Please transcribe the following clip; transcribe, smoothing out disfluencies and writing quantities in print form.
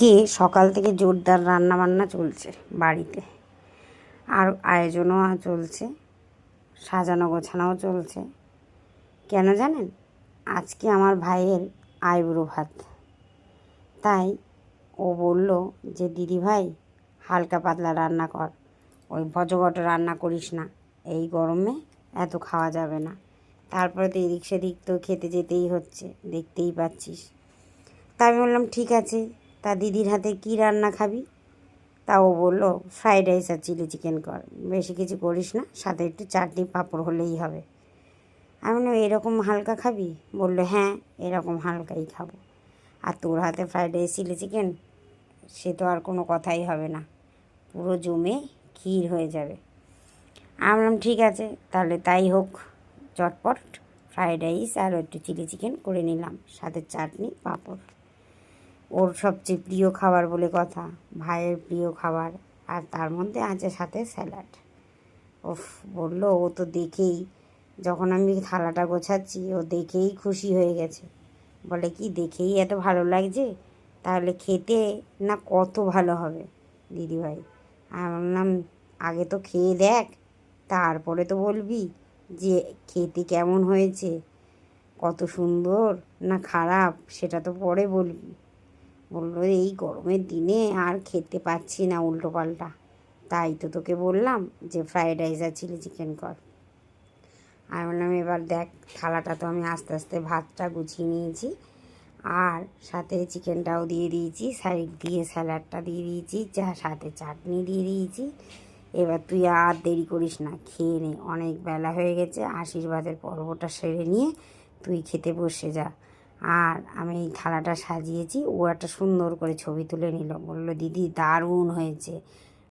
আজকে সকাল থেকে জোরদার রান্নাবান্না চলছে বাড়িতে, আর আয়োজনও চলছে, সাজানো গোছানোও চলছে। কেন জানেন? আজকে আমার ভাইয়ের আইবুড়ো ভাত। তাই ও বলল যে দিদি ভাই হালকা পাতলা রান্না কর, ওই ভজঘট রান্না করিস না, এই গরমে এত খাওয়া যাবে না। তারপরে তো এদিক সেদিক তো খেতে যেতেই হচ্ছে, দেখতেই পাচ্ছিস। তা আমি বললাম ঠিক আছে, তা দিদির হাতে কি রান্না খাবি? তা ও বললো ফ্রাইড রাইস আর চিলি চিকেন কর, বেশি কিছু করিস না, সাথে একটু চাটনি পাঁপড় হলেই হবে। আমি বললাম এরকম হালকা খাবি? বললো হ্যাঁ, এরকম হালকাই খাবো। আর তোর হাতে ফ্রাইড রাইস চিলি চিকেন, সে তো আর কোনো কথাই হবে না, পুরো জমে ক্ষীর হয়ে যাবে। আমি বললাম ঠিক আছে, তাহলে তাই হোক, চটপট ফ্রাইড রাইস আর একটু চিলি চিকেন করে নিলাম, সাথে চাটনি পাঁপড়। ওর সবচেয়ে প্রিয় খাবার বলে কথা, ভাইয়ের প্রিয় খাবার, আর তার মধ্যে আছে সাথে স্যালাড। ওফ, বললো ও তো দেখেই, যখন আমি থালাটা গোছাচ্ছি ও দেখেই খুশি হয়ে গেছে। বলে কি দেখেই এত ভালো লাগছে, তাহলে খেতে না কত ভালো হবে দিদিভাই। আমি বললাম আগে তো খেয়ে দেখ, তারপরে তো বলবি যে খেতে কেমন হয়েছে, কত সুন্দর না খারাপ, সেটা তো পরে বলবি। বললো এই গরমের দিনে আর খেতে পাচ্ছি না উল্টো পাল্টা, তাই তো তোকে বললাম যে ফ্রাইড রাইস আর চিলি চিকেন কর। আমি বললাম এবার দেখ, থালাটা তো আমি আস্তে আস্তে ভাতটা গুছিয়ে নিয়েছি, আর সাথে চিকেনটাও দিয়ে দিয়েছি, সাইড দিয়ে স্যালাডটা দিয়ে দিয়েছি, সাথে চাটনি দিয়ে দিয়েছি। এবার তুই আর দেরি করিস না, খেয়ে নে, অনেক বেলা হয়ে গেছে, আশীর্বাদের পর্বটা সেরে নিয়ে তুই খেতে বসে যা। আর আমি এই থালাটা সাজিয়েছি, ও একটা সুন্দর করে ছবি তুলে নিল, বললো দিদি দারুণ হয়েছে,